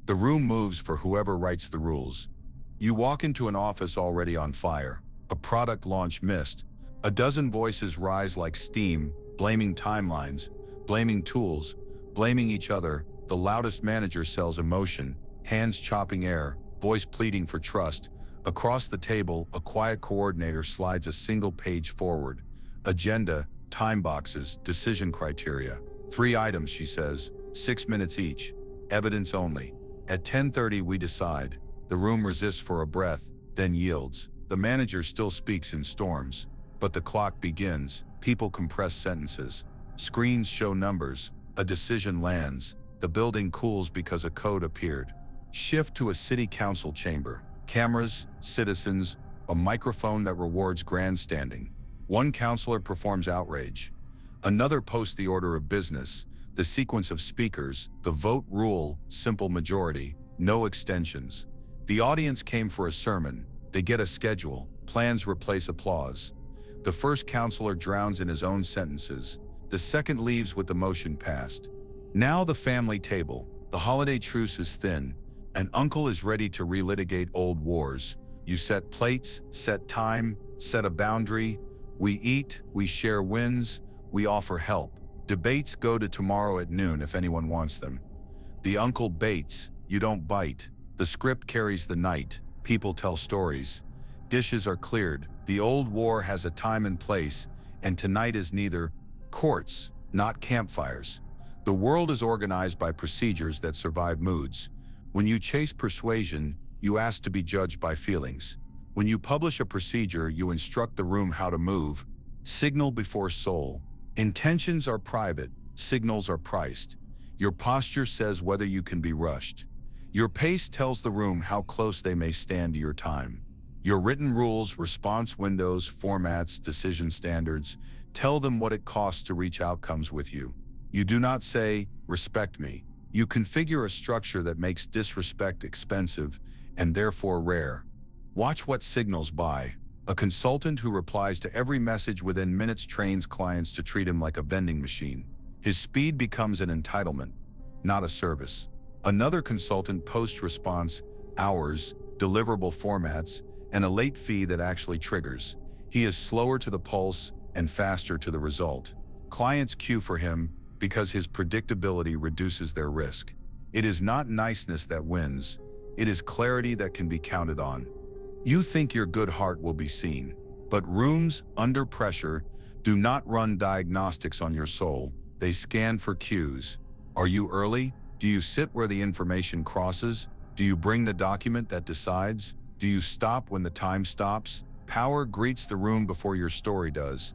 The room moves for whoever writes the rules. You walk into an office already on fire. A product launch missed. A dozen voices rise like steam, blaming timelines, blaming tools, blaming each other. The loudest manager sells emotion, hands chopping air, voice pleading for trust. Across the table, a quiet coordinator slides a single page forward. Agenda, time boxes, decision criteria. 3 items, she says, 6 minutes each. Evidence only. At 10:30 we decide. The room resists for a breath, then yields. The manager still speaks in storms. But the clock begins. People compress sentences. Screens show numbers. A decision lands. The building cools because a code appeared. Shift to a city council chamber. Cameras, citizens, a microphone that rewards grandstanding. One councilor performs outrage. Another posts the order of business, the sequence of speakers, the vote rule, simple majority, no extensions. The audience came for a sermon. They get a schedule. Plans replace applause. The first councilor drowns in his own sentences. The second leaves with the motion passed. Now the family table. The holiday truce is thin. An uncle is ready to relitigate old wars. You set plates, set time, set a boundary. We eat, we share wins, we offer help. Debates go to tomorrow at noon if anyone wants them. The uncle baits, you don't bite. The script carries the night. People tell stories. Dishes are cleared. The old war has a time and place, and tonight is neither. Courts, not campfires. The world is organized by procedures that survive moods. When you chase persuasion, you ask to be judged by feelings. When you publish a procedure, you instruct the room how to move. Signal before soul. Intentions are private, signals are priced. Your posture says whether you can be rushed. Your pace tells the room how close they may stand to your time. Your written rules, response windows, formats, decision standards, tell them what it costs to reach outcomes with you. You do not say, respect me. You configure a structure that makes disrespect expensive and therefore rare. Watch what signals buy. A consultant who replies to every message within minutes trains clients to treat him like a vending machine. His speed becomes an entitlement, not a service. Another consultant posts response, hours, deliverable formats, and a late fee that actually triggers. He is slower to the pulse and faster to the result. Clients queue for him because his predictability reduces their risk. It is not niceness that wins. It is clarity that can be counted on. You think your good heart will be seen, but rooms under pressure do not run diagnostics on your soul. They scan for cues. Are you early? Do you sit where the information crosses? Do you bring the document that decides? Do you stop when the time stops? Power greets the room before your story does.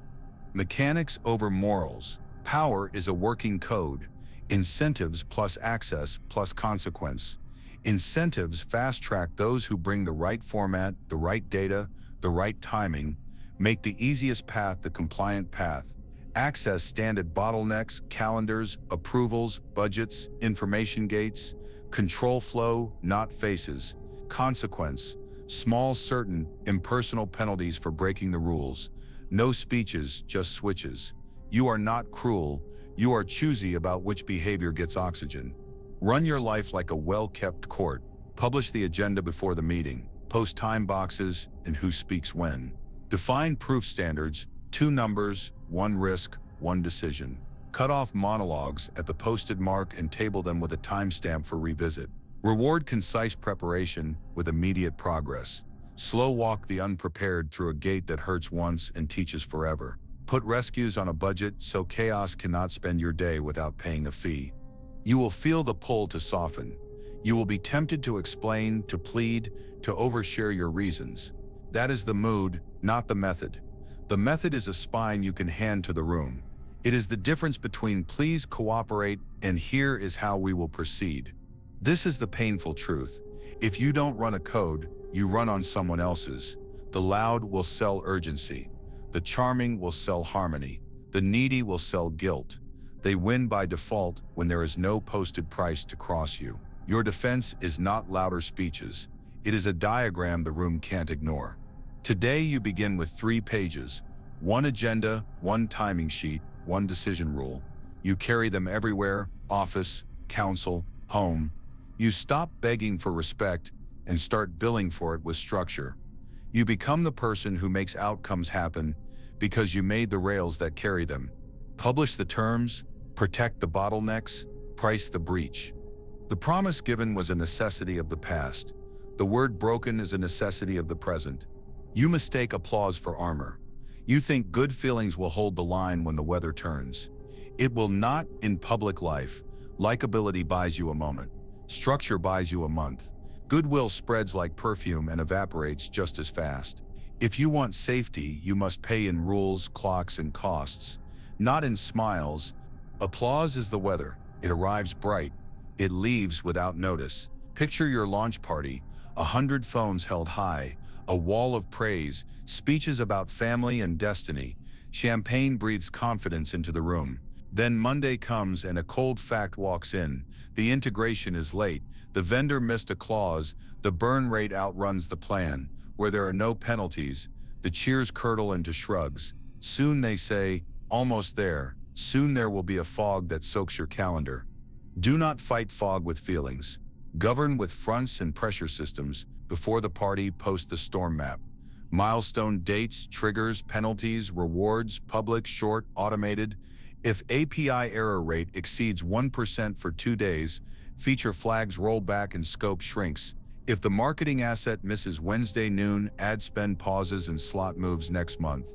Mechanics over morals. Power is a working code. Incentives plus access plus consequence. Incentives fast-track those who bring the right format, the right data, the right timing, make the easiest path the compliant path. Access stand at bottlenecks, calendars, approvals, budgets, information gates. Control flow, not faces. Consequence, small, certain, impersonal penalties for breaking the rules. No speeches, just switches. You are not cruel. You are choosy about which behavior gets oxygen. Run your life like a well-kept court. Publish the agenda before the meeting. Post time boxes and who speaks when. Define proof standards, 2 numbers, 1 risk, 1 decision. Cut off monologues at the posted mark and table them with a timestamp for revisit. Reward concise preparation with immediate progress. Slow walk the unprepared through a gate that hurts once and teaches forever. Put rescues on a budget so chaos cannot spend your day without paying a fee. You will feel the pull to soften. You will be tempted to explain, to plead, to overshare your reasons. That is the mood, not the method. The method is a spine you can hand to the room. It is the difference between please cooperate and here is how we will proceed. This is the painful truth. If you don't run a code, you run on someone else's. The loud will sell urgency. The charming will sell harmony. The needy will sell guilt. They win by default when there is no posted price to cross you. Your defense is not louder speeches. It is a diagram the room can't ignore. Today you begin with 3 pages, 1 agenda, 1 timing sheet, 1 decision rule. You carry them everywhere, office, council, home. You stop begging for respect and start billing for it with structure. You become the person who makes outcomes happen because you made the rails that carry them. Publish the terms, protect the bottlenecks, price the breach. The promise given was a necessity of the past. The word broken is a necessity of the present. You mistake applause for armor. You think good feelings will hold the line when the weather turns. It will not in public life. Likability buys you a moment. Structure buys you a month. Goodwill spreads like perfume and evaporates just as fast. If you want safety, you must pay in rules, clocks, and costs, not in smiles. Applause is the weather. It arrives bright. It leaves without notice. Picture your launch party, 100 phones held high, a wall of praise, speeches about family and destiny. Champagne breathes confidence into the room. Then Monday comes and a cold fact walks in. The integration is late. The vendor missed a clause. The burn rate outruns the plan. Where there are no penalties, the cheers curdle into shrugs. Soon they say, almost there. Soon there will be a fog that soaks your calendar. Do not fight fog with feelings. Govern with fronts and pressure systems. Before the party, post the storm map. Milestone dates, triggers, penalties, rewards, public, short, automated. If API error rate exceeds 1% for 2 days, feature flags roll back and scope shrinks. If the marketing asset misses Wednesday noon, ad spend pauses and slot moves next month.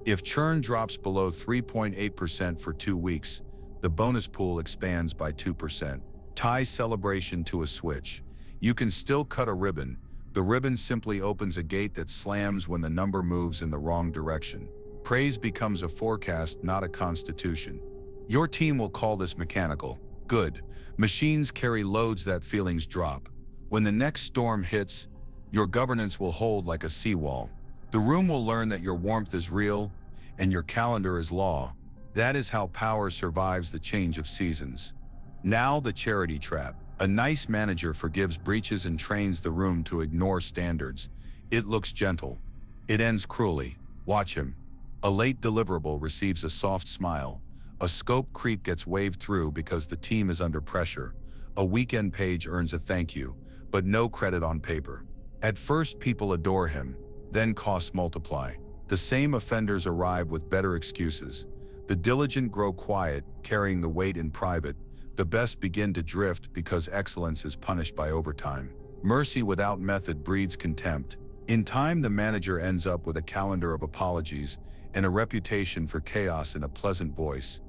If churn drops below 3.8% for 2 weeks, the bonus pool expands by 2%. Tie celebration to a switch. You can still cut a ribbon. The ribbon simply opens a gate that slams when the number moves in the wrong direction. Praise becomes a forecast, not a constitution. Your team will call this mechanical. Good. Machines carry loads that feelings drop. When the next storm hits, your governance will hold like a seawall. The room will learn that your warmth is real and your calendar is law. That is how power survives the change of seasons. Now the charity trap. A nice manager forgives breaches and trains the room to ignore standards. It looks gentle. It ends cruelly. Watch him. A late deliverable receives a soft smile. A scope creep gets waved through because the team is under pressure. A weekend page earns a thank you, but no credit on paper. At first people adore him, then costs multiply. The same offenders arrive with better excuses. The diligent grow quiet, carrying the weight in private. The best begin to drift because excellence is punished by overtime. Mercy without method breeds contempt. In time, the manager ends up with a calendar of apologies and a reputation for chaos in a pleasant voice.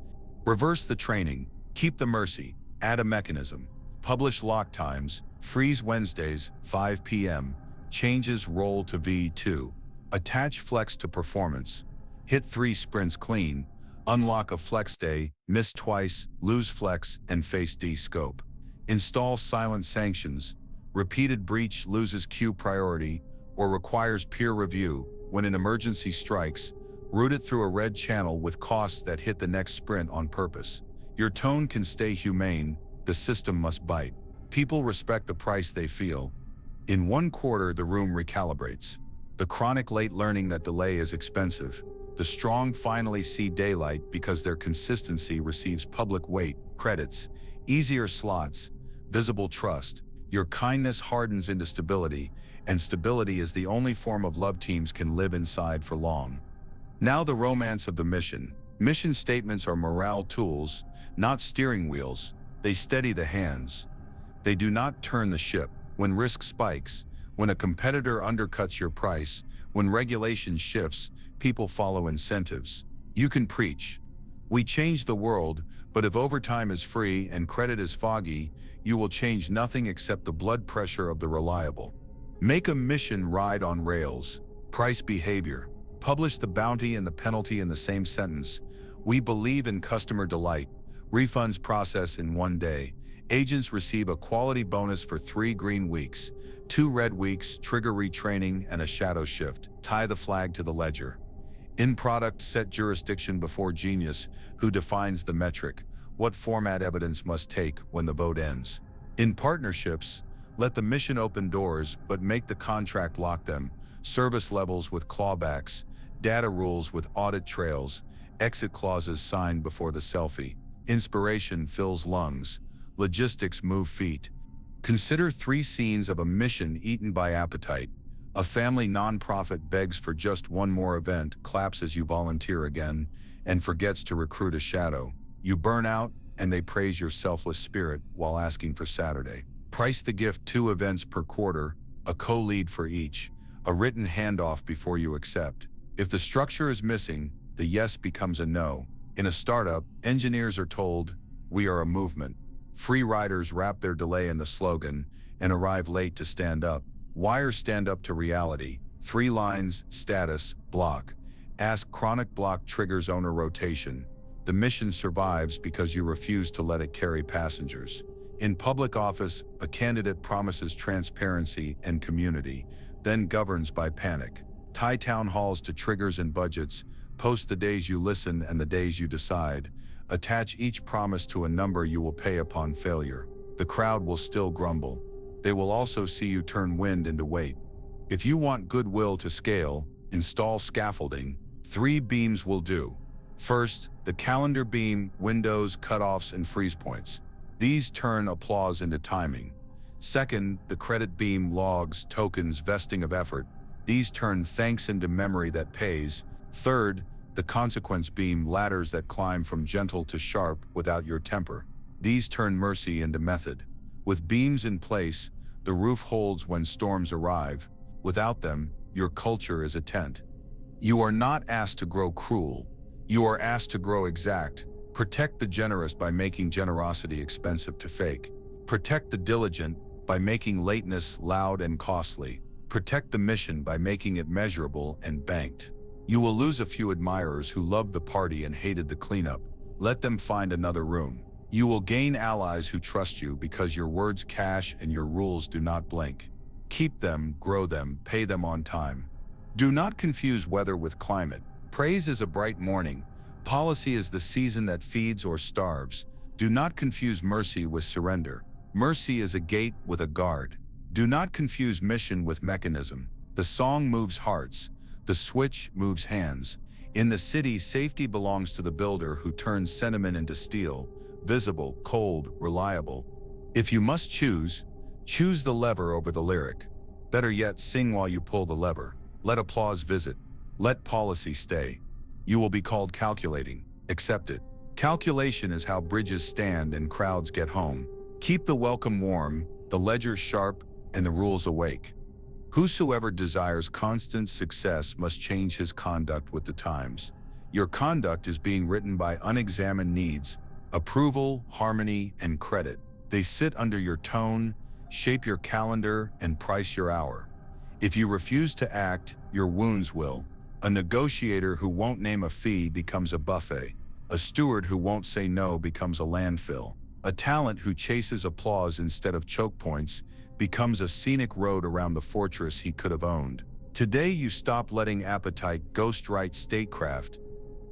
Reverse the training. Keep the mercy. Add a mechanism. Publish lock times. Freeze Wednesdays, 5 p.m. Changes roll to V2. Attach flex to performance. Hit 3 sprints clean. Unlock a flex day, miss twice, lose flex, and face D-scope. Install silent sanctions. Repeated breach loses queue priority or requires peer review. When an emergency strikes, route it through a red channel with costs that hit the next sprint on purpose. Your tone can stay humane, the system must bite. People respect the price they feel. In 1 quarter, the room recalibrates. The chronic late learning that delay is expensive. The strong finally see daylight because their consistency receives public weight, credits, easier slots, visible trust. Your kindness hardens into stability, and stability is the only form of love teams can live inside for long. Now the romance of the mission. Mission statements are morale tools, not steering wheels. They steady the hands. They do not turn the ship. When risk spikes, when a competitor undercuts your price, when regulation shifts, people follow incentives. You can preach. We change the world, but if overtime is free and credit is foggy, you will change nothing except the blood pressure of the reliable. Make a mission ride on rails. Price behavior. Publish the bounty and the penalty in the same sentence. We believe in customer delight. Refunds process in 1 day. Agents receive a quality bonus for 3 green weeks, 2 red weeks, trigger retraining, and a shadow shift. Tie the flag to the ledger. In product, set jurisdiction before genius, who defines the metric, what format evidence must take when the vote ends. In partnerships, let the mission open doors, but make the contract lock them. Service levels with clawbacks, data rules with audit trails, exit clauses signed before the selfie. Inspiration fills lungs, logistics move feet. Consider 3 scenes of a mission eaten by appetite. A family nonprofit begs for just one more event, claps as you volunteer again, and forgets to recruit a shadow. You burn out, and they praise your selfless spirit while asking for Saturday. Price the gift 2 events per quarter, a co-lead for each, a written handoff before you accept. If the structure is missing, the yes becomes a no. In a startup, engineers are told, "We are a movement." Free riders wrap their delay in the slogan and arrive late to stand up. Wires stand up to reality. 3 lines, status, block. Ask chronic block triggers owner rotation. The mission survives because you refuse to let it carry passengers. In public office, a candidate promises transparency and community, then governs by panic. Tie town halls to triggers and budgets. Post the days you listen and the days you decide. Attach each promise to a number you will pay upon failure. The crowd will still grumble. They will also see you turn wind into weight. If you want goodwill to scale, install scaffolding. 3 beams will do. First, the calendar beam, windows, cutoffs, and freeze points. These turn applause into timing. Second, the credit beam, logs, tokens, vesting of effort. These turn thanks into memory that pays. Third, the consequence beam, ladders that climb from gentle to sharp without your temper. These turn mercy into method. With beams in place, the roof holds when storms arrive. Without them, your culture is a tent. You are not asked to grow cruel. You are asked to grow exact. Protect the generous by making generosity expensive to fake. Protect the diligent by making lateness loud and costly. Protect the mission by making it measurable and banked. You will lose a few admirers who loved the party and hated the cleanup. Let them find another room. You will gain allies who trust you because your words cash and your rules do not blink. Keep them, grow them, pay them on time. Do not confuse weather with climate. Praise is a bright morning. Policy is the season that feeds or starves. Do not confuse mercy with surrender. Mercy is a gate with a guard. Do not confuse mission with mechanism. The song moves hearts. The switch moves hands. In the city, safety belongs to the builder who turns sentiment into steel, visible, cold, reliable. If you must choose, choose the lever over the lyric. Better yet, sing while you pull the lever. Let applause visit. Let policy stay. You will be called calculating. Accept it. Calculation is how bridges stand and crowds get home. Keep the welcome warm, the ledger sharp, and the rules awake. Whosoever desires constant success must change his conduct with the times. Your conduct is being written by unexamined needs, approval, harmony, and credit. They sit under your tone, shape your calendar, and price your hour. If you refuse to act, your wounds will. A negotiator who won't name a fee becomes a buffet. A steward who won't say no becomes a landfill. A talent who chases applause instead of choke points becomes a scenic road around the fortress he could have owned. Today you stop letting appetite ghostwrite statecraft.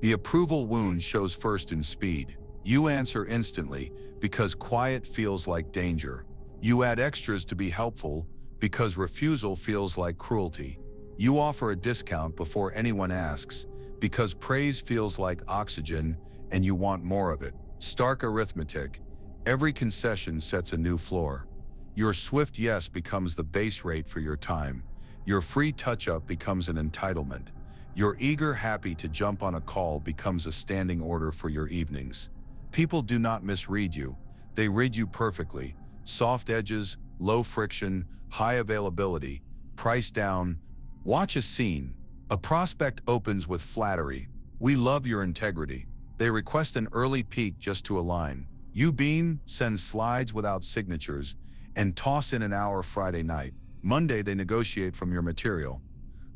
The approval wound shows first in speed. You answer instantly because quiet feels like danger. You add extras to be helpful because refusal feels like cruelty. You offer a discount before anyone asks because praise feels like oxygen and you want more of it. Stark arithmetic. Every concession sets a new floor. Your swift yes becomes the base rate for your time. Your free touch-up becomes an entitlement. Your eager happy to jump on a call becomes a standing order for your evenings. People do not misread you. They read you perfectly. Soft edges, low friction, high availability, price down. Watch a scene. A prospect opens with flattery. "We love your integrity." They request an early peek just to align. You beam, send slides without signatures, and toss in an hour Friday night. Monday they negotiate from your material.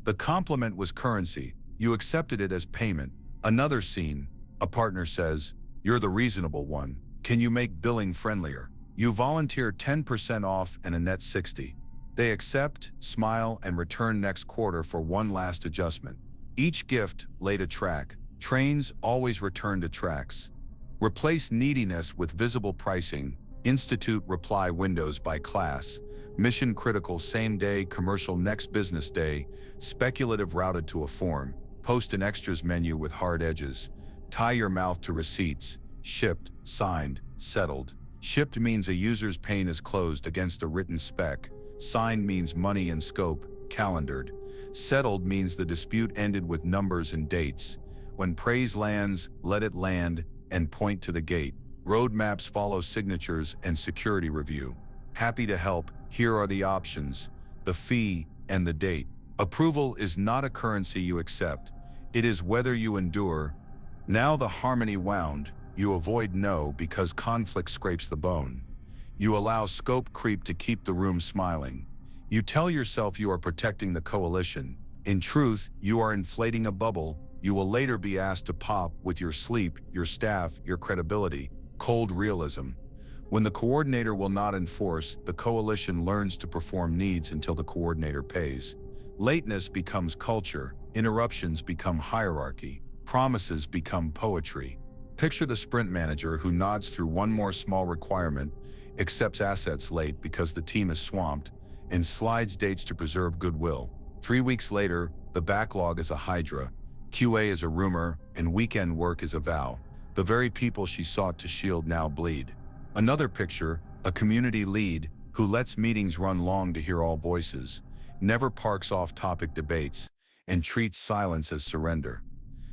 The compliment was currency. You accepted it as payment. Another scene. A partner says, "You're the reasonable one. Can you make billing friendlier?" You volunteer 10% off and a net 60. They accept, smile, and return next quarter for one last adjustment. Each gift laid a track. Trains always return to tracks. Replace neediness with visible pricing. Institute reply windows by class. Mission critical same day, commercial next business day. Speculative routed to a form. Post an extras menu with hard edges. Tie your mouth to receipts. Shipped, signed, settled. Shipped means a user's pane is closed against a written spec. Signed means money and scope, calendared. Settled means the dispute ended with numbers and dates. When praise lands, let it land, and point to the gate. Roadmaps follow signatures and security review. Happy to help, here are the options, the fee, and the date. Approval is not a currency you accept. It is whether you endure. Now the harmony wound. You avoid no because conflict scrapes the bone. You allow scope creep to keep the room smiling. You tell yourself you are protecting the coalition. In truth, you are inflating a bubble. You will later be asked to pop with your sleep, your staff, your credibility. Cold realism. When the coordinator will not enforce, the coalition learns to perform needs until the coordinator pays. Lateness becomes culture. Interruptions become hierarchy. Promises become poetry. Picture the sprint manager who nods through one more small requirement, accepts assets late because the team is swamped, and slides dates to preserve goodwill. 3 weeks later, the backlog is a hydra, QA is a rumor, and weekend work is a vow. The very people she sought to shield now bleed. Another picture, a community lead who lets meetings run long to hear all voices, never parks off-topic debates, and treats silence as surrender.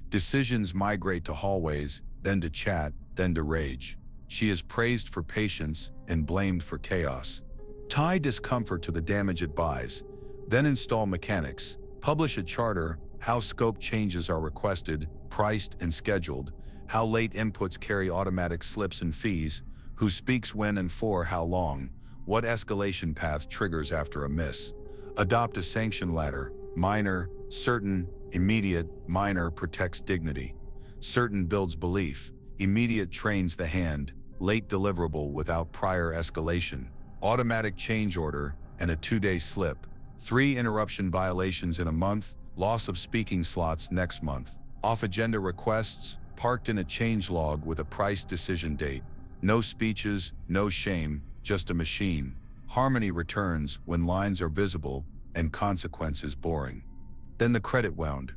Decisions migrate to hallways, then to chat, then to rage. She is praised for patience and blamed for chaos. Tie discomfort to the damage it buys, then install mechanics. Publish a charter, how scope changes are requested, priced, and scheduled, how late inputs carry automatic slips and fees, who speaks when and for how long, what escalation path triggers after a miss. Adopt a sanction ladder, minor, certain, immediate, minor protects dignity. Certain builds belief, immediate trains the hand, late deliverable without prior escalation, automatic change order, and a 2-day slip. 3 interruption violations in a month, loss of speaking slots next month. Off-agenda requests, parked in a changelog with a price decision date. No speeches, no shame, just a machine. Harmony returns when lines are visible and consequences boring. Then the credit wound.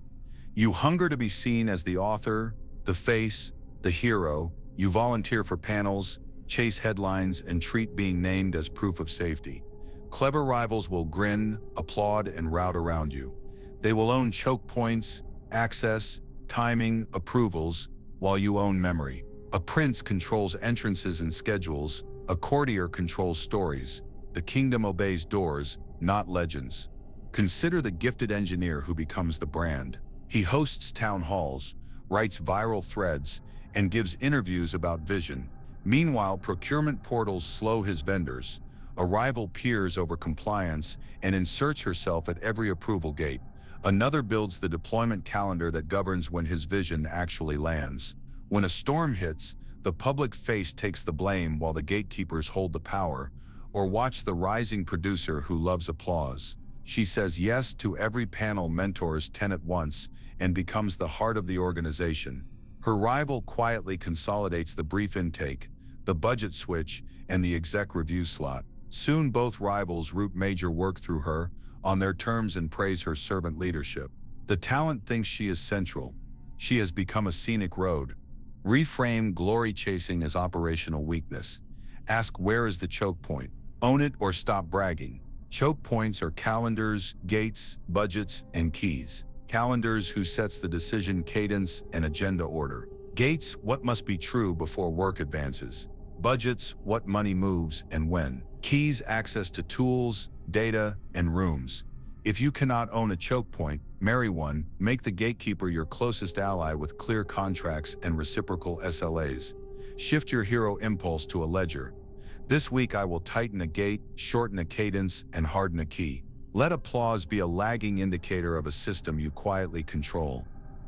You hunger to be seen as the author, the face, the hero. You volunteer for panels, chase headlines, and treat being named as proof of safety. Clever rivals will grin, applaud, and rout around you. They will own choke points, access, timing, approvals, while you own memory. A prince controls entrances and schedules. A courtier controls stories. The kingdom obeys doors, not legends. Consider the gifted engineer who becomes the brand. He hosts town halls, writes viral threads, and gives interviews about vision. Meanwhile, procurement portals slow his vendors. A rival peers over compliance and inserts herself at every approval gate. Another builds the deployment calendar that governs when his vision actually lands. When a storm hits, the public face takes the blame while the gatekeepers hold the power, or watch the rising producer who loves applause. She says yes to every panel, mentors 10 at once, and becomes the heart of the organization. Her rival quietly consolidates the brief intake, the budget switch, and the exec review slot. Soon both rivals route major work through her, on their terms, and praise her servant leadership. The talent thinks she is central. She has become a scenic road. Reframe glory chasing as operational weakness. Ask where is the choke point. Own it or stop bragging. Choke points are calendars, gates, budgets, and keys. Calendars, who sets the decision cadence and agenda order. Gates, what must be true before work advances. Budgets, what money moves and when. Keys, access to tools, data, and rooms. If you cannot own a choke point, marry one. Make the gatekeeper your closest ally with clear contracts and reciprocal SLAs. Shift your hero impulse to a ledger. This week I will tighten a gate, shorten a cadence, and harden a key. Let applause be a lagging indicator of a system you quietly control.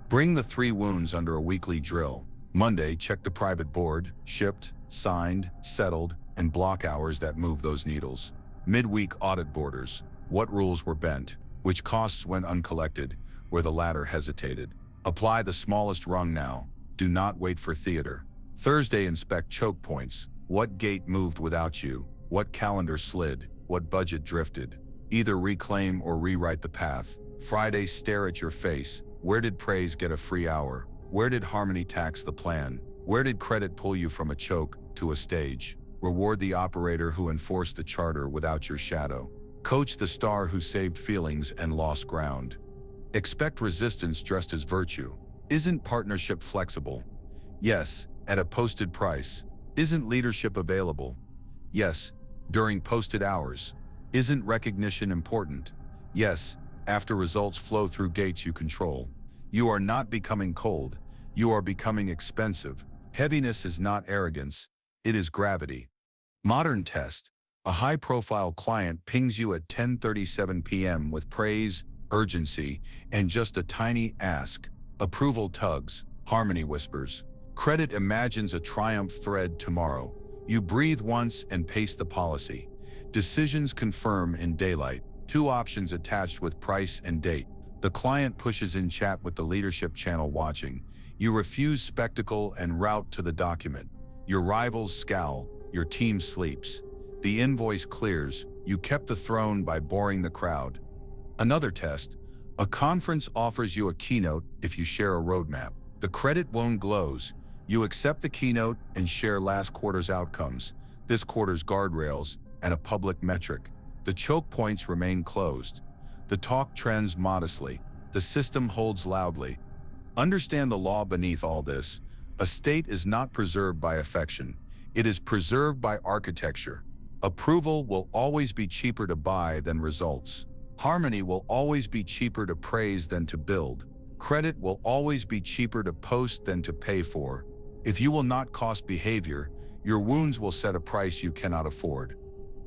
Bring the 3 wounds under a weekly drill. Monday, check the private board, shipped, signed, settled, and block hours that move those needles. Midweek audit borders. What rules were bent? Which costs went uncollected? Where the latter hesitated? Apply the smallest rung now. Do not wait for theater. Thursday, inspect choke points. What gate moved without you? What calendar slid? What budget drifted? Either reclaim or rewrite the path. Friday, stare at your face. Where did praise get a free hour? Where did harmony tax the plan? Where did credit pull you from a choke to a stage? Reward the operator who enforced the charter without your shadow. Coach the star who saved feelings and lost ground. Expect resistance dressed as virtue. Isn't partnership flexible? Yes, at a posted price. Isn't leadership available? Yes, during posted hours. Isn't recognition important? Yes, after results flow through gates you control. You are not becoming cold. You are becoming expensive. Heaviness is not arrogance. It is gravity. Modern test. A high-profile client pings you at 10:37 p.m. with praise, urgency, and just a tiny ask. Approval tugs. Harmony whispers. Credit imagines a triumph thread tomorrow. You breathe once and paste the policy. Decisions confirm in daylight. Two options attached with price and date. The client pushes in chat with the leadership channel watching. You refuse spectacle and route to the document. Your rivals scowl. Your team sleeps. The invoice clears. You kept the throne by boring the crowd. Another test. A conference offers you a keynote if you share a roadmap. The credit won't glows. You accept the keynote and share last quarter's outcomes, this quarter's guardrails, and a public metric. The choke points remain closed. The talk trends modestly. The system holds loudly. Understand the law beneath all this. A state is not preserved by affection. It is preserved by architecture. Approval will always be cheaper to buy than results. Harmony will always be cheaper to praise than to build. Credit will always be cheaper to post than to pay for. If you will not cost behavior, your wounds will set a price you cannot afford.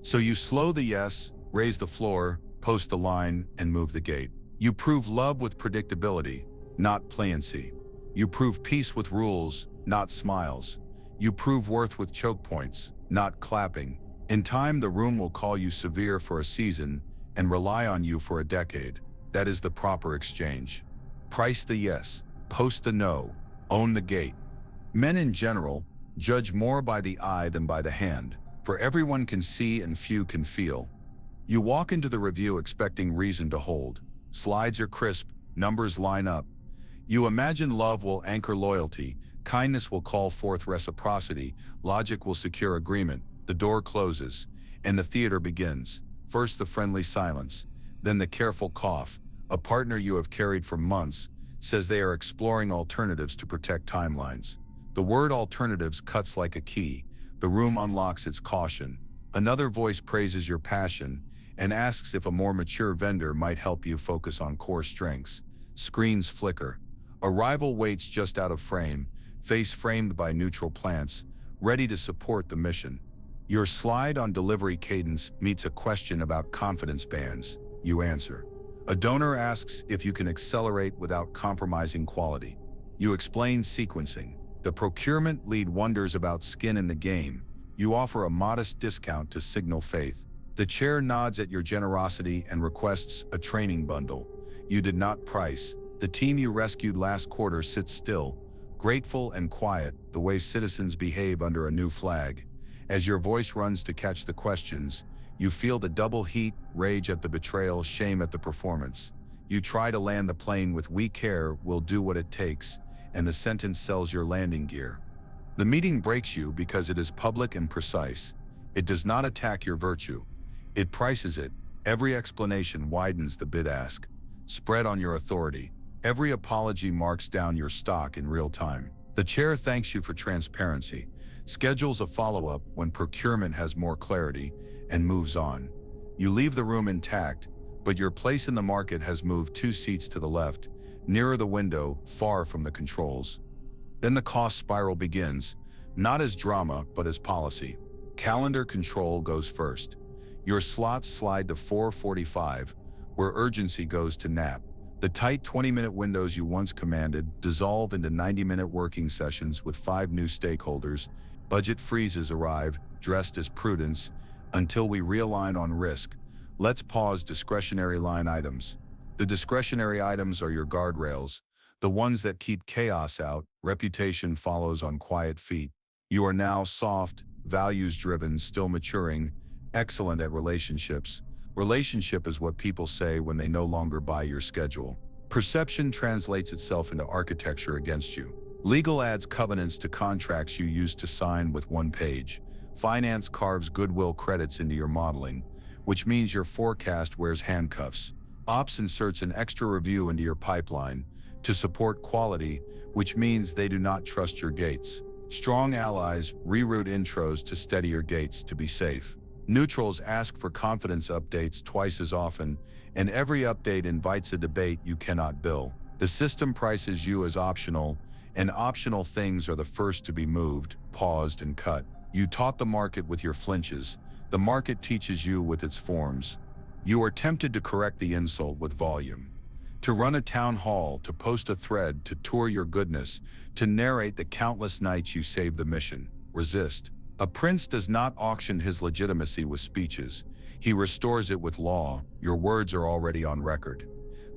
So you slow the yes, raise the floor, post the line, and move the gate. You prove love with predictability, not pliancy. You prove peace with rules, not smiles. You prove worth with choke points, not clapping. In time, the room will call you severe for a season and rely on you for a decade. That is the proper exchange. Price the yes, post the no, own the gate. Men in general judge more by the eye than by the hand, for everyone can see and few can feel. You walk into the review expecting reason to hold. Slides are crisp, numbers line up. You imagine love will anchor loyalty, kindness will call forth reciprocity, logic will secure agreement. The door closes, and the theater begins. First the friendly silence, then the careful cough. A partner you have carried for months says they are exploring alternatives to protect timelines. The word alternatives cuts like a key. The room unlocks its caution. Another voice praises your passion and asks if a more mature vendor might help you focus on core strengths. Screens flicker. A rival waits just out of frame, face framed by neutral plants, ready to support the mission. Your slide on delivery cadence meets a question about confidence bands. You answer. A donor asks if you can accelerate without compromising quality. You explain sequencing. The procurement lead wonders about skin in the game. You offer a modest discount to signal faith. The chair nods at your generosity and requests a training bundle. You did not price. The team you rescued last quarter sits still, grateful and quiet, the way citizens behave under a new flag. As your voice runs to catch the questions, you feel the double heat, rage at the betrayal, shame at the performance. You try to land the plane with "we care, we'll do what it takes," and the sentence sells your landing gear. The meeting breaks you because it is public and precise. It does not attack your virtue. It prices it. Every explanation widens the bid-ask. Spread on your authority. Every apology marks down your stock in real time. The chair thanks you for transparency, schedules a follow-up when procurement has more clarity, and moves on. You leave the room intact, but your place in the market has moved 2 seats to the left, nearer the window, far from the controls. Then the cost spiral begins, not as drama, but as policy. Calendar control goes first. Your slots slide to 4:45, where urgency goes to nap. The tight 20-minute windows you once commanded dissolve into 90-minute working sessions with 5 new stakeholders. Budget freezes arrive, dressed as prudence, until we realign on risk. Let's pause discretionary line items. The discretionary items are your guardrails, the ones that keep chaos out. Reputation follows on quiet feet. You are now soft, values-driven, still maturing, excellent at relationships. Relationship is what people say when they no longer buy your schedule. Perception translates itself into architecture against you. Legal adds covenants to contracts you used to sign with 1 page. Finance carves goodwill credits into your modeling, which means your forecast wears handcuffs. Ops inserts an extra review into your pipeline to support quality, which means they do not trust your gates. Strong allies reroute intros to steady your gates to be safe. Neutrals ask for confidence updates twice as often, and every update invites a debate you cannot bill. The system prices you as optional, and optional things are the first to be moved, paused, and cut. You taught the market with your flinches. The market teaches you with its forms. You are tempted to correct the insult with volume. To run a town hall, to post a thread, to tour your goodness, to narrate the countless nights you saved the mission. Resist. A prince does not auction his legitimacy with speeches. He restores it with law. Your words are already on record.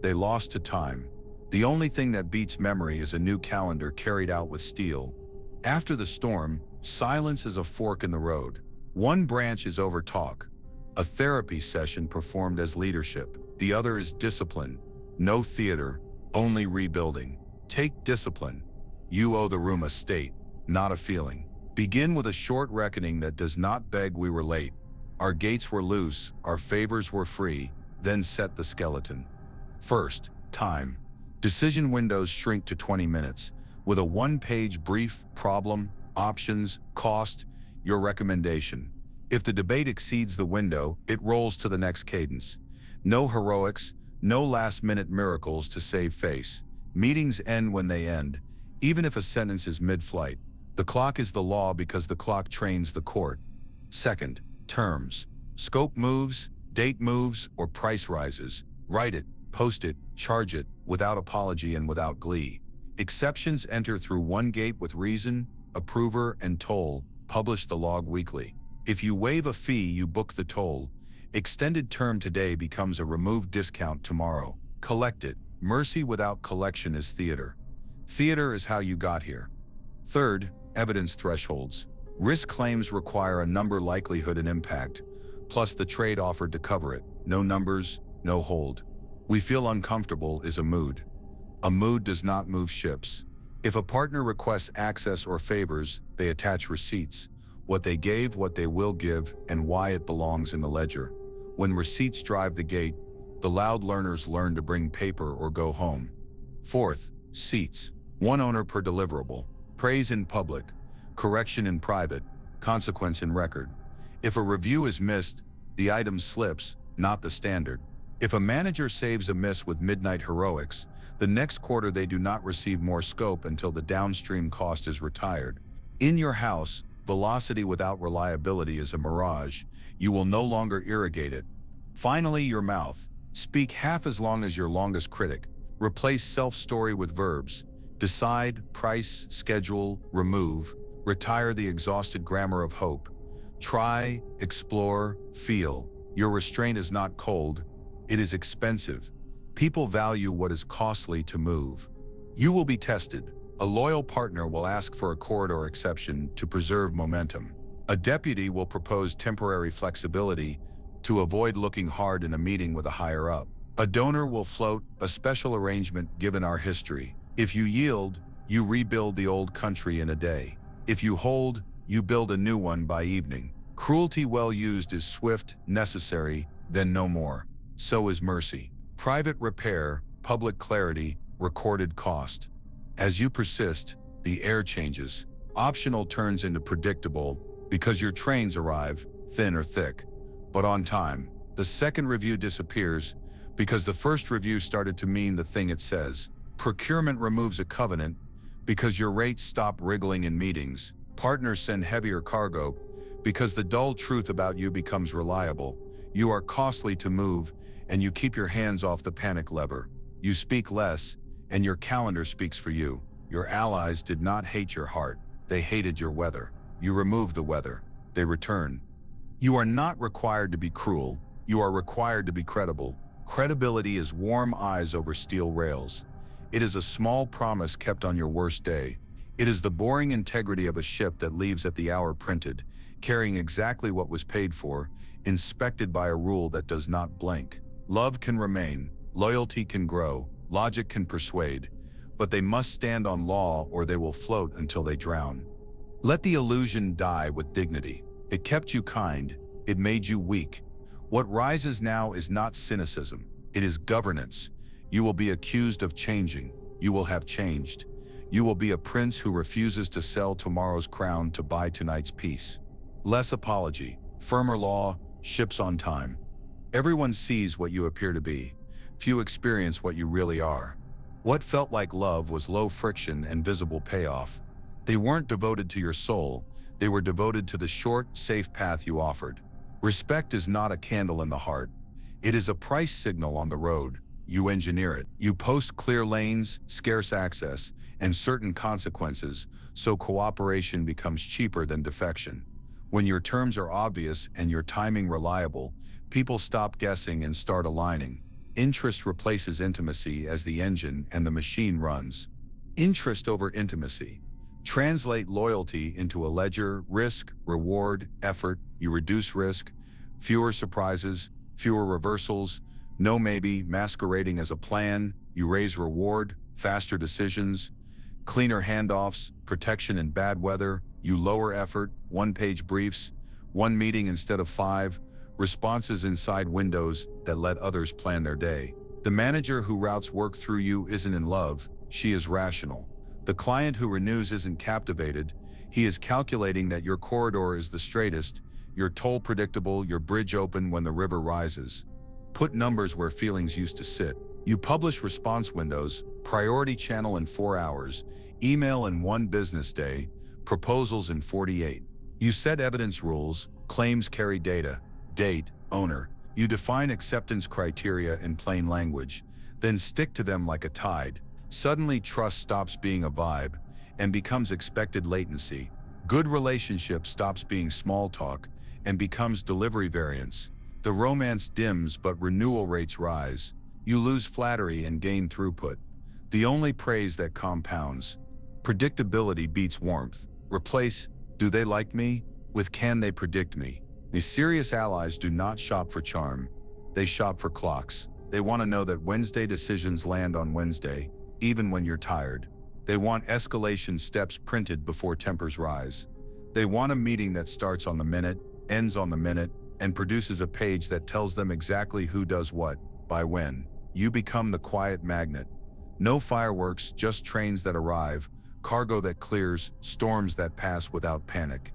They lost to time. The only thing that beats memory is a new calendar carried out with steel. After the storm, silence is a fork in the road. One branch is over talk, a therapy session performed as leadership. The other is discipline. No theater, only rebuilding. Take discipline. You owe the room a state, not a feeling. Begin with a short reckoning that does not beg we were late. Our gates were loose, our favors were free, then set the skeleton. First, time. Decision windows shrink to 20 minutes. With a one-page brief, problem, options, cost, your recommendation. If the debate exceeds the window, it rolls to the next cadence. No heroics, no last-minute miracles to save face. Meetings end when they end, even if a sentence is mid-flight. The clock is the law because the clock trains the court. Second, terms. Scope moves, date moves, or price rises. Write it, post it, charge it, without apology and without glee. Exceptions enter through one gate with reason, approver, and toll. Publish the log weekly. If you waive a fee, you book the toll. Extended term today becomes a removed discount tomorrow. Collect it. Mercy without collection is theater. Theater is how you got here. Third, evidence thresholds. Risk claims require a number, likelihood, and impact, plus the trade offered to cover it. No numbers, no hold. We feel uncomfortable is a mood. A mood does not move ships. If a partner requests access or favors, they attach receipts. What they gave, what they will give, and why it belongs in the ledger. When receipts drive the gate, the loud learners learn to bring paper or go home. Fourth, seats. One owner per deliverable. Praise in public, correction in private, consequence in record. If a review is missed, the item slips, not the standard. If a manager saves a miss with midnight heroics, the next quarter they do not receive more scope until the downstream cost is retired. In your house, velocity without reliability is a mirage. You will no longer irrigate it. Finally, your mouth. Speak half as long as your longest critic. Replace self-story with verbs. Decide, price, schedule, remove. Retire the exhausted grammar of hope. Try, explore, feel. Your restraint is not cold. It is expensive. People value what is costly to move. You will be tested. A loyal partner will ask for a corridor exception to preserve momentum. A deputy will propose temporary flexibility to avoid looking hard in a meeting with a higher-up. A donor will float a special arrangement given our history. If you yield, you rebuild the old country in a day. If you hold, you build a new one by evening. Cruelty well used is swift, necessary, then no more. So is mercy. Private repair, public clarity, recorded cost. As you persist, the air changes. Optional turns into predictable because your trains arrive, thin or thick, but on time. The second review disappears because the first review started to mean the thing it says. Procurement removes a covenant because your rates stop wriggling in meetings. Partners send heavier cargo because the dull truth about you becomes reliable. You are costly to move, and you keep your hands off the panic lever. You speak less, and your calendar speaks for you. Your allies did not hate your heart. They hated your weather. You remove the weather. They return. You are not required to be cruel. You are required to be credible. Credibility is warm eyes over steel rails. It is a small promise kept on your worst day. It is the boring integrity of a ship that leaves at the hour printed, carrying exactly what was paid for, inspected by a rule that does not blink. Love can remain, loyalty can grow, logic can persuade, but they must stand on law or they will float until they drown. Let the illusion die with dignity. It kept you kind. It made you weak. What rises now is not cynicism. It is governance. You will be accused of changing. You will have changed. You will be a prince who refuses to sell tomorrow's crown to buy tonight's peace. Less apology, firmer law, ships on time. Everyone sees what you appear to be. Few experience what you really are. What felt like love was low friction and visible payoff. They weren't devoted to your soul. They were devoted to the short, safe path you offered. Respect is not a candle in the heart. It is a price signal on the road. You engineer it. You post clear lanes, scarce access, and certain consequences, so cooperation becomes cheaper than defection. When your terms are obvious and your timing reliable, people stop guessing and start aligning. Interest replaces intimacy as the engine and the machine runs. Interest over intimacy. Translate loyalty into a ledger: risk, reward, effort. You reduce risk, fewer surprises, fewer reversals, no maybe masquerading as a plan. You raise reward, faster decisions, cleaner handoffs, protection in bad weather. You lower effort, one-page briefs, one meeting instead of 5, responses inside windows that let others plan their day. The manager who routes work through you isn't in love, she is rational. The client who renews isn't captivated, he is calculating that your corridor is the straightest, your toll predictable, your bridge open when the river rises. Put numbers where feelings used to sit. You publish response windows, priority channel in 4 hours, email in 1 business day, proposals in 48. You set evidence rules, claims carry data, date, owner. You define acceptance criteria in plain language, then stick to them like a tide. Suddenly trust stops being a vibe and becomes expected latency. Good relationship stops being small talk and becomes delivery variance. The romance dims but renewal rates rise. You lose flattery and gain throughput. The only praise that compounds. Predictability beats warmth. Replace "do they like me" with "can they predict me." The serious allies do not shop for charm. They shop for clocks. They want to know that Wednesday decisions land on Wednesday, even when you're tired. They want escalation steps printed before tempers rise. They want a meeting that starts on the minute, ends on the minute, and produces a page that tells them exactly who does what, by when. You become the quiet magnet. No fireworks, just trains that arrive, cargo that clears, storms that pass without panic.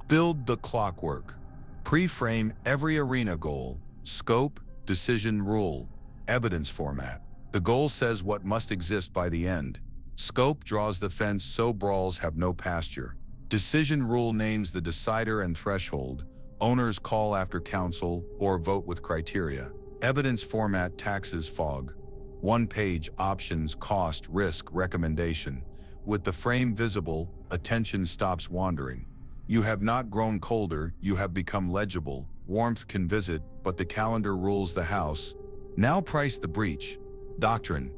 Build the clockwork. Pre-frame every arena goal, scope, decision, rule, evidence format. The goal says what must exist by the end. Scope draws the fence so brawls have no pasture. Decision rule names the decider and threshold. Owners call after counsel or vote with criteria. Evidence format taxes fog. 1 page, options, cost, risk, recommendation. With the frame visible, attention stops wandering. You have not grown colder, you have become legible. Warmth can visit, but the calendar rules the house. Now price the breach. Doctrine.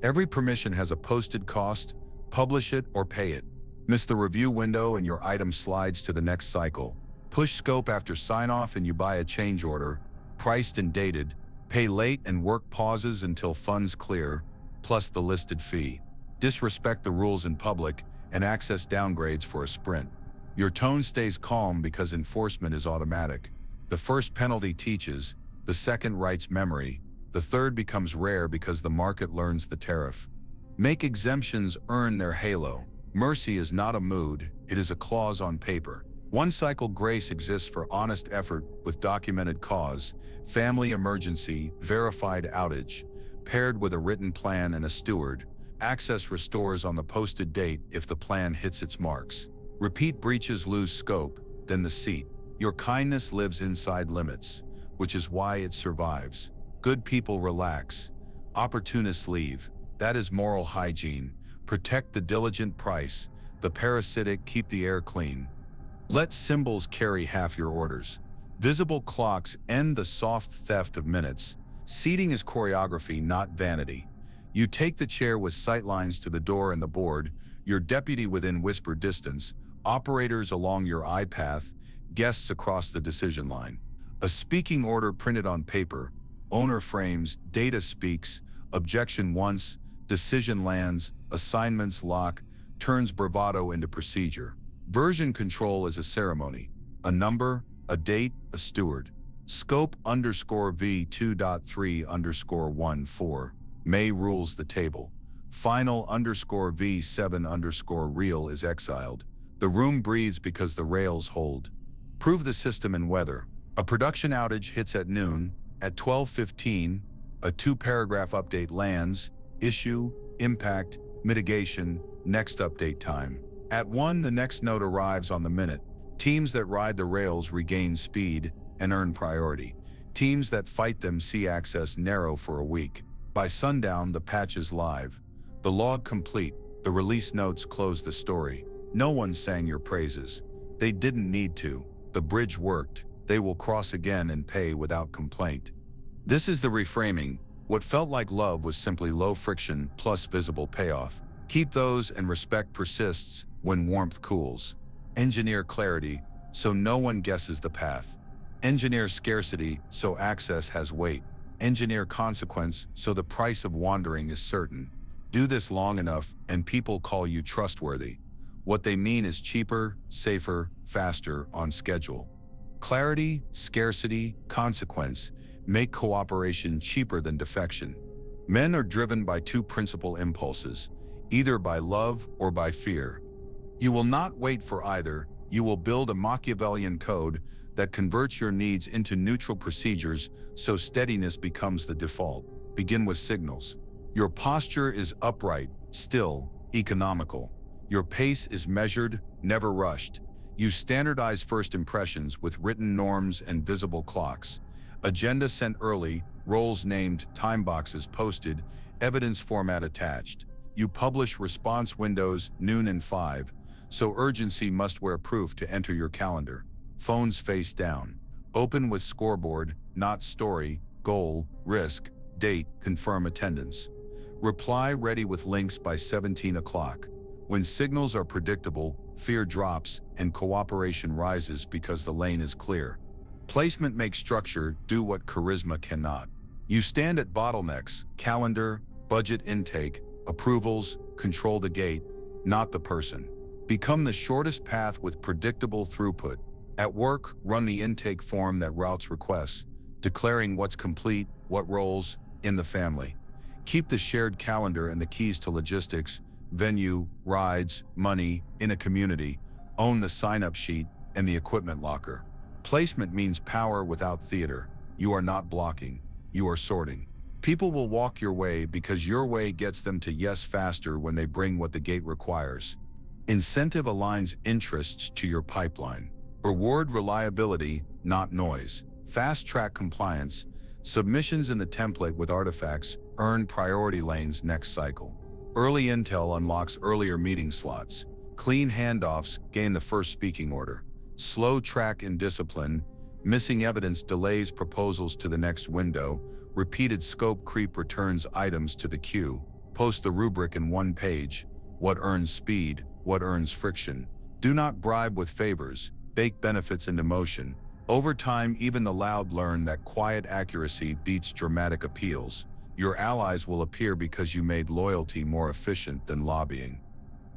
Every permission has a posted cost. Publish it or pay it. Miss the review window and your item slides to the next cycle. Push scope after sign-off and you buy a change order, priced and dated. Pay late and work pauses until funds clear, plus the listed fee. Disrespect the rules in public and access downgrades for a sprint. Your tone stays calm because enforcement is automatic. The first penalty teaches, the second writes memory, the third becomes rare because the market learns the tariff. Make exemptions earn their halo. Mercy is not a mood, it is a clause on paper. 1 cycle grace exists for honest effort with documented cause, family emergency, verified outage, paired with a written plan and a steward. Access restores on the posted date if the plan hits its marks. Repeat breaches lose scope, then the seat. Your kindness lives inside limits, which is why it survives. Good people relax. Opportunists leave. That is moral hygiene. Protect the diligent price. The parasitic keep the air clean. Let symbols carry half your orders. Visible clocks end the soft theft of minutes. Seating is choreography, not vanity. You take the chair with sightlines to the door and the board, your deputy within whisper distance, operators along your eye path, guests across the decision line. A speaking order printed on paper, owner frames, data speaks, objection once, decision lands, assignments lock, turns bravado into procedure. Version control is a ceremony. A number, A date, a steward. Scope _V2.3_14. May rules the table. Final _V7_real is exiled. The room breathes because the rails hold. Prove the system in weather. A production outage hits at noon. At 12:15, a 2-paragraph update lands. Issue, impact, mitigation, next update time. At 1, the next note arrives on the minute. Teams that ride the rails regain speed and earn priority. Teams that fight them see access narrow for a week. By sundown, the patch is live. The log complete. The release notes close the story. No one sang your praises. They didn't need to. The bridge worked. They will cross again and pay without complaint. This is the reframing. What felt like love was simply low friction plus visible payoff. Keep those and respect persists when warmth cools. Engineer clarity so no one guesses the path. Engineer scarcity so access has weight. Engineer consequence so the price of wandering is certain. Do this long enough and people call you trustworthy. What they mean is cheaper, safer, faster, on schedule. Clarity, scarcity, consequence make cooperation cheaper than defection. Men are driven by 2 principal impulses, either by love or by fear. You will not wait for either. You will build a Machiavellian code that converts your needs into neutral procedures so steadiness becomes the default. Begin with signals. Your posture is upright, still, economical. Your pace is measured, never rushed. You standardize first impressions with written norms and visible clocks. Agenda sent early, roles named, time boxes posted, evidence format attached. You publish response windows noon and 5, so urgency must wear proof to enter your calendar. Phones face down. Open with scoreboard, not story, goal, risk, date, confirm attendance. Reply ready with links by 17 o'clock. When signals are predictable, fear drops and cooperation rises because the lane is clear. Placement makes structure do what charisma cannot. You stand at bottlenecks, calendar, budget intake, approvals, control the gate, not the person. Become the shortest path with predictable throughput. At work, run the intake form that routes requests, declaring what's complete, what roles, in the family. Keep the shared calendar and the keys to logistics, venue, rides, money, in a community. Own the sign-up sheet and the equipment locker. Placement means power without theater. You are not blocking, you are sorting. People will walk your way because your way gets them to yes faster when they bring what the gate requires. Incentive aligns interests to your pipeline. Reward reliability, not noise. Fast-track compliance. Submissions in the template with artifacts earn priority lanes next cycle. Early intel unlocks earlier meeting slots. Clean handoffs gain the first speaking order. Slow track in discipline. Missing evidence delays proposals to the next window. Repeated scope creep returns items to the queue. Post the rubric in 1 page. What earns speed? What earns friction? Do not bribe with favors. Bake benefits into motion. Over time, even the loud learn that quiet accuracy beats dramatic appeals. Your allies will appear because you made loyalty more efficient than lobbying.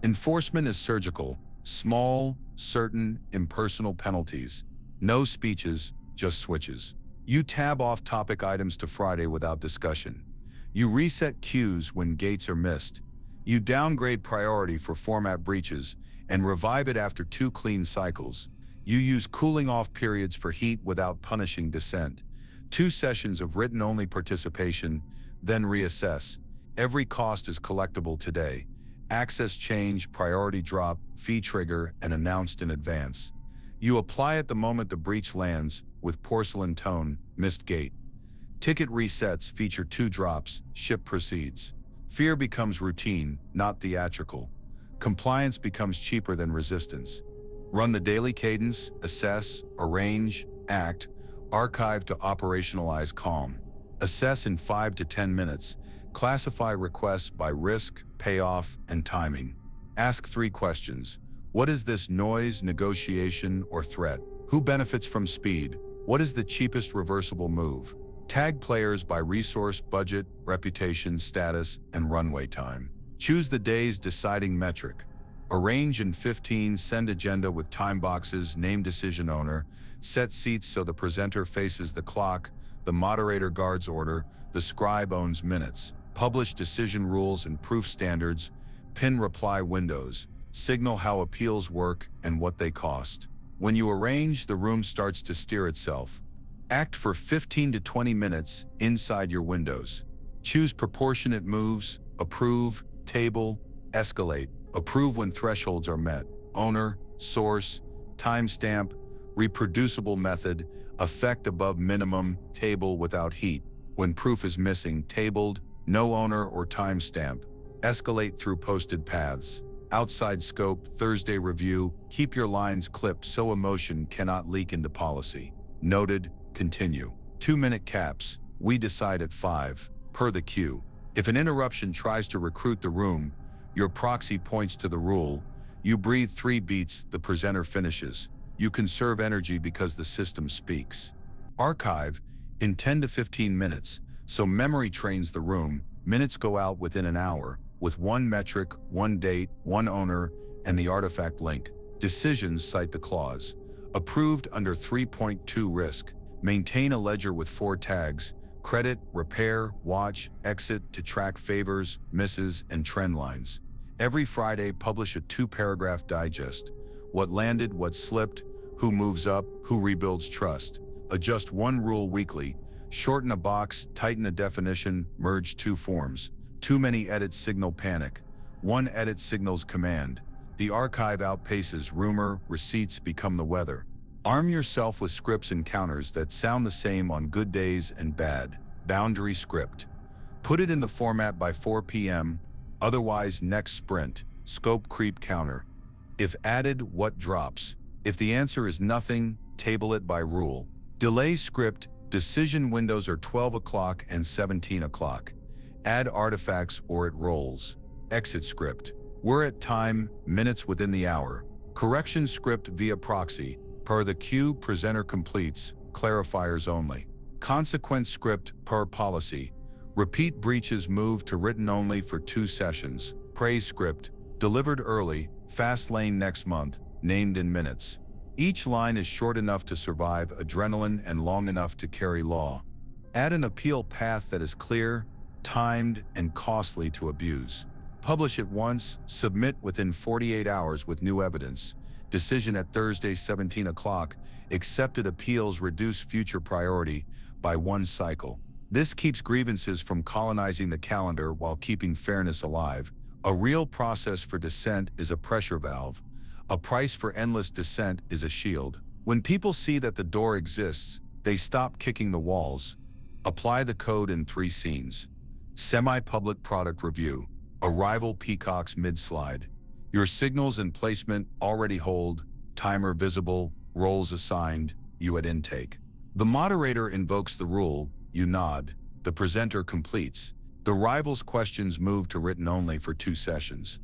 Enforcement is surgical. Small, certain, impersonal penalties. No speeches, just switches. You tab off topic items to Friday without discussion. You reset queues when gates are missed. You downgrade priority for format breaches and revive it after 2 clean cycles. You use cooling off periods for heat without punishing dissent. 2 sessions of written-only participation, then reassess. Every cost is collectible today. Access change, priority drop, fee trigger, and announced in advance. You apply it the moment the breach lands, with porcelain tone, missed gate. Ticket resets feature 2 drops, ship proceeds. Fear becomes routine, not theatrical. Compliance becomes cheaper than resistance. Run the daily cadence, assess, arrange, act, archive to operationalize calm. Assess in 5 to 10 minutes. Classify requests by risk, payoff, and timing. Ask 3 questions. What is this noise, negotiation, or threat? Who benefits from speed? What is the cheapest reversible move? Tag players by resource, budget, reputation, status, and runway time. Choose the day's deciding metric. Arrange in 15, send agenda with time boxes, name decision owner, set seats so the presenter faces the clock, the moderator guards order, the scribe owns minutes, publish decision rules and proof standards, pin reply windows, signal how appeals work and what they cost. When you arrange, the room starts to steer itself. Act for 15 to 20 minutes inside your windows. Choose proportionate moves, approve, table, escalate, approve when thresholds are met, owner, source, timestamp, reproducible method, effect above minimum, table without heat, when proof is missing, tabled, no owner or timestamp, escalate through posted paths. Outside scope, Thursday review, keep your lines clipped so emotion cannot leak into policy. Noted, continue. 2-minute caps, we decide at 5, per the cue. If an interruption tries to recruit the room, your proxy points to the rule. You breathe 3 beats, the presenter finishes. You conserve energy because the system speaks. Archive, in 10 to 15 minutes, so memory trains the room, minutes go out within an hour, with 1 metric, 1 date, 1 owner, and the artifact link. Decisions cite the clause. Approved under 3.2 risk. Maintain a ledger with 4 tags, credit, repair, watch, exit to track favors, misses, and trend lines. Every Friday, publish a 2-paragraph digest. What landed, what slipped, who moves up, who rebuilds trust. Adjust 1 rule weekly. Shorten a box, tighten a definition, merge 2 forms. Too many edits signal panic. 1 edit signals command. The archive outpaces rumor, receipts become the weather. Arm yourself with scripts and counters that sound the same on good days and bad. Boundary script. Put it in the format by 4 p.m., otherwise next sprint. Scope creep counter. If added, what drops? If the answer is nothing, table it by rule. Delay script. Decision windows are 12 o'clock and 17 o'clock. Add artifacts or it rolls. Exit script. We're at time, minutes within the hour. Correction script via proxy. Per the cue, presenter completes, clarifiers only. Consequence script per policy. Repeat breaches move to written only for 2 sessions. Praise script. Delivered early, fast lane next month, named in minutes. Each line is short enough to survive adrenaline and long enough to carry law. Add an appeal path that is clear, timed, and costly to abuse. Publish it once, submit within 48 hours with new evidence. Decision at Thursday 17 o'clock, accepted appeals reduce future priority by 1 cycle. This keeps grievances from colonizing the calendar while keeping fairness alive. A real process for dissent is a pressure valve. A price for endless dissent is a shield. When people see that the door exists, they stop kicking the walls. Apply the code in 3 scenes. Semi-public product review. Arrival peacocks mid-slide. Your signals and placement already hold, timer visible, roles assigned, you at intake. The moderator invokes the rule, you nod, the presenter completes. The rival's questions move to written only for 2 sessions.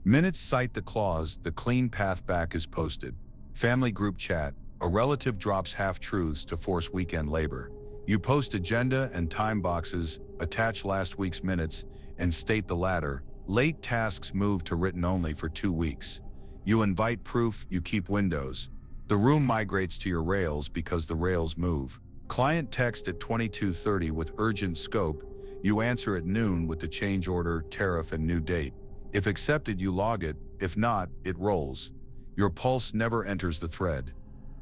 Minutes cite the clause, the clean path back is posted. Family group chat, a relative drops half-truths to force weekend labor. You post agenda and time boxes, attach last week's minutes, and state the latter. Late tasks move to written only for 2 weeks. You invite proof, you keep windows. The room migrates to your rails because the rails move. Client text at 22:30 with urgent scope. You answer at noon with the change order, tariff, and new date. If accepted, you log it. If not, it rolls. Your pulse never enters the thread.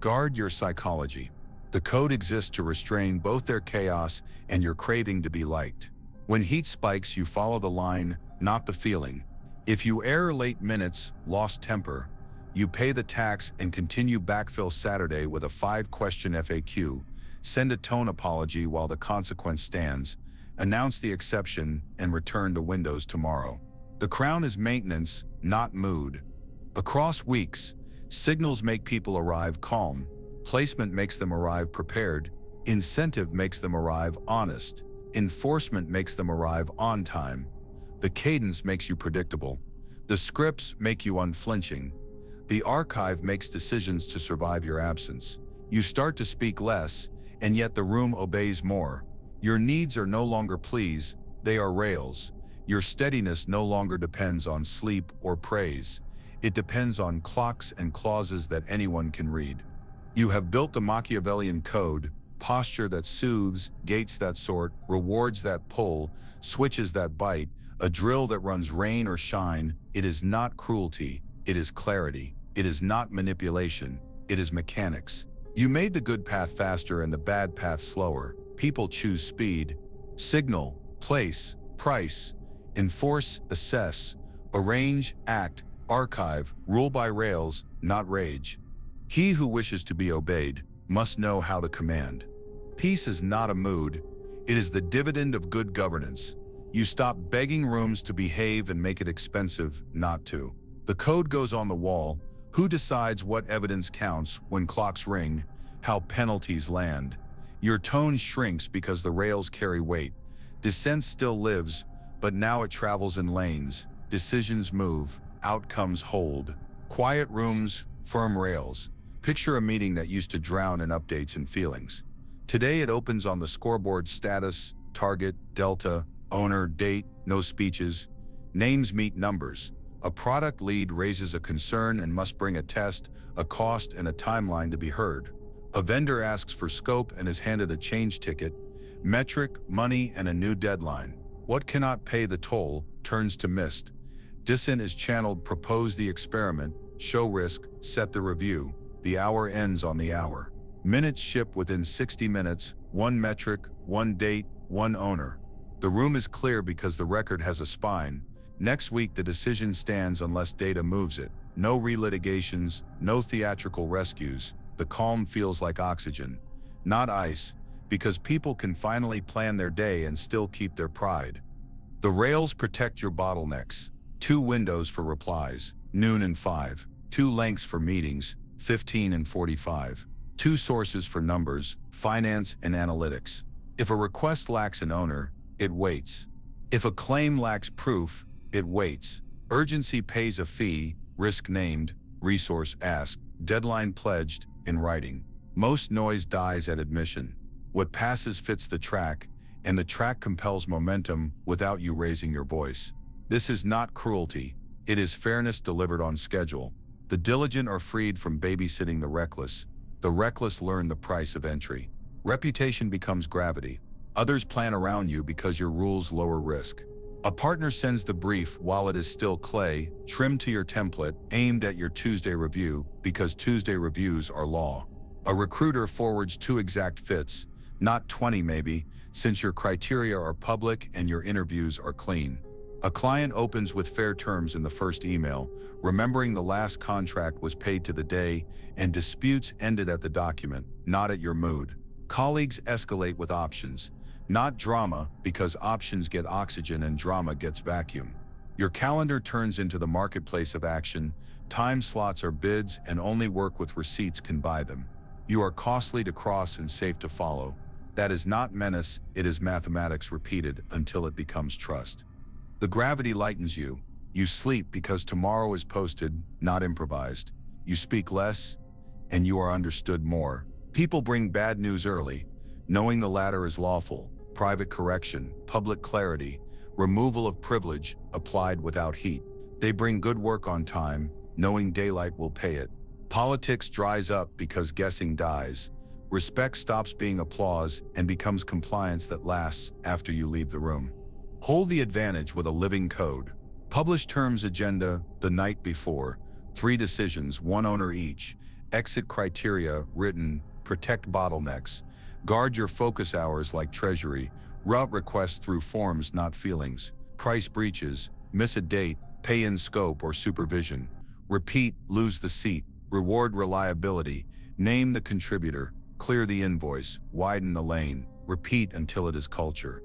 Guard your psychology. The code exists to restrain both their chaos and your craving to be liked. When heat spikes, you follow the line, not the feeling. If you err late minutes, lost temper, you pay the tax and continue backfill Saturday with a 5-question FAQ, send a tone apology while the consequence stands, announce the exception, and return to Windows tomorrow. The crown is maintenance, not mood. Across weeks, signals make people arrive calm, placement makes them arrive prepared, incentive makes them arrive honest, enforcement makes them arrive on time. The cadence makes you predictable. The scripts make you unflinching. The archive makes decisions to survive your absence. You start to speak less, and yet the room obeys more. Your needs are no longer pleas, they are rails. Your steadiness no longer depends on sleep or praise. It depends on clocks and clauses that anyone can read. You have built a Machiavellian code, posture that soothes, gates that sort, rewards that pull, switches that bite, a drill that runs rain or shine. It is not cruelty, it is clarity. It is not manipulation, it is mechanics. You made the good path faster and the bad path slower. People choose speed. Signal, place, price, enforce, assess, arrange, act, archive, rule by rails, not rage. He who wishes to be obeyed must know how to command. Peace is not a mood, it is the dividend of good governance. You stop begging rooms to behave and make it expensive not to. The code goes on the wall. Who decides what evidence counts when clocks ring, how penalties land? Your tone shrinks because the rails carry weight. Dissent still lives, but now it travels in lanes. Decisions move, outcomes hold. Quiet rooms, firm rails. Picture a meeting that used to drown in updates and feelings. Today it opens on the scoreboard: status, target, delta, owner, date, no speeches. Names meet numbers. A product lead raises a concern and must bring a test, a cost, and a timeline to be heard. A vendor asks for scope and is handed a change ticket, metric, money, and a new deadline. What cannot pay the toll turns to mist. Dissent is channeled: propose the experiment, show risk, set the review. The hour ends on the hour. Minutes ship within 60 minutes, one metric, one date, one owner. The room is clear because the record has a spine. Next week the decision stands unless data moves it. No relitigations, no theatrical rescues. The calm feels like oxygen, not ice, because people can finally plan their day and still keep their pride. The rails protect your bottlenecks. 2 windows for replies, noon and 5. 2 lengths for meetings, 15 and 45. 2 sources for numbers, finance and analytics. If a request lacks an owner, it waits. If a claim lacks proof, it waits. Urgency pays a fee, risk named, resource asked, deadline pledged, in writing. Most noise dies at admission. What passes fits the track, and the track compels momentum without you raising your voice. This is not cruelty, it is fairness delivered on schedule. The diligent are freed from babysitting the reckless. The reckless learn the price of entry. Reputation becomes gravity. Others plan around you because your rules lower risk. A partner sends the brief while it is still clay, trimmed to your template, aimed at your Tuesday review, because Tuesday reviews are law. A recruiter forwards 2 exact fits, not 20 maybe, since your criteria are public and your interviews are clean. A client opens with fair terms in the first email, remembering the last contract was paid to the day, and disputes ended at the document, not at your mood. Colleagues escalate with options. Not drama, because options get oxygen and drama gets vacuum. Your calendar turns into the marketplace of action. Time slots are bids and only work with receipts can buy them. You are costly to cross and safe to follow. That is not menace, it is mathematics repeated until it becomes trust. The gravity lightens you. You sleep because tomorrow is posted, not improvised. You speak less, and you are understood more. People bring bad news early, knowing the latter is lawful. Private correction, public clarity, removal of privilege, applied without heat. They bring good work on time, knowing daylight will pay it. Politics dries up because guessing dies. Respect stops being applause and becomes compliance that lasts after you leave the room. Hold the advantage with a living code. Publish terms agenda the night before. 3 decisions, 1 owner each. Exit criteria written. Protect bottlenecks. Guard your focus hours like treasury. Route requests through forms, not feelings. Price breaches. Miss a date. Pay in scope or supervision. Repeat, lose the seat. Reward reliability. Name the contributor. Clear the invoice. Widen the lane. Repeat until it is culture.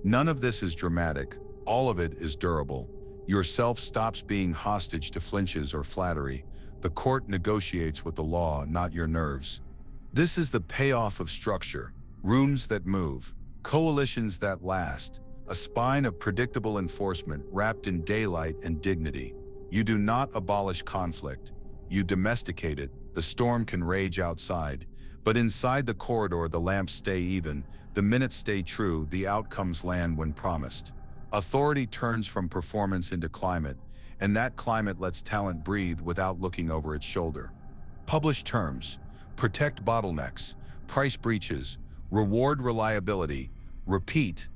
None of this is dramatic. All of it is durable. Yourself stops being hostage to flinches or flattery. The court negotiates with the law, not your nerves. This is the payoff of structure. Rooms that move. Coalitions that last. A spine of predictable enforcement wrapped in daylight and dignity. You do not abolish conflict. You domesticate it. The storm can rage outside, but inside the corridor the lamps stay even, the minutes stay true, the outcomes land when promised. Authority turns from performance into climate, and that climate lets talent breathe without looking over its shoulder. Publish terms, protect bottlenecks, price breaches, reward reliability, repeat,